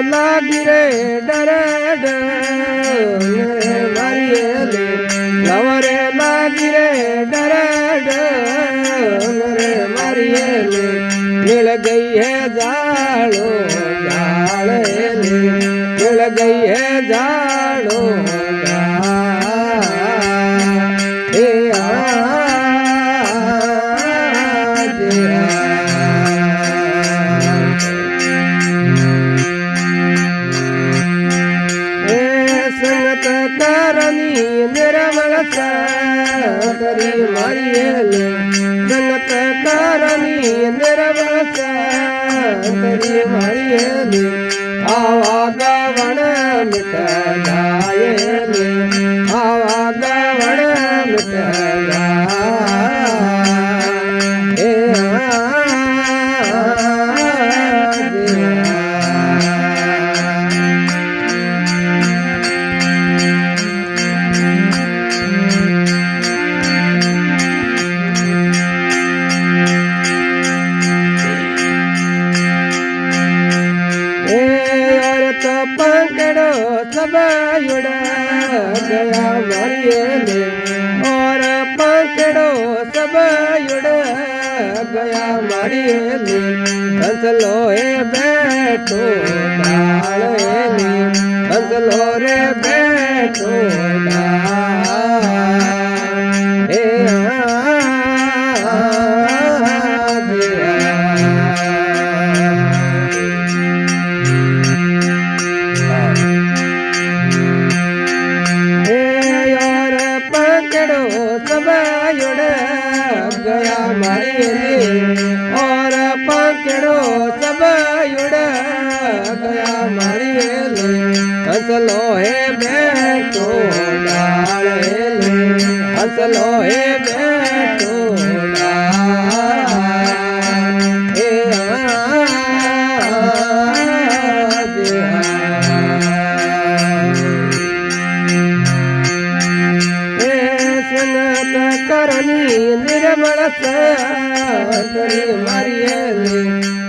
लागी रे डरे डोंगरे मारिये लवरे लागी रे डरे डोंगरे मारिये मिल गई है जाड़ो जाड़े मिल गई है जाड़ो संगत करनी निर्मल करी मारिये संगत करनी निर्मल करी मारिये आवा गवण मिट जाए आवा गवण मिट पकड़ो सब उड़ गया मारिये और पकड़ो सब उड़ गया मारिये हंसलो हे बैठो डाले हंसलो रे बैठो सब उड़ गया मारिये और पकड़ो सब उड़ गया मारिये हंसलो हे बैठो डाले हंसलो हे बैठो करनी निर्मल करी मारिये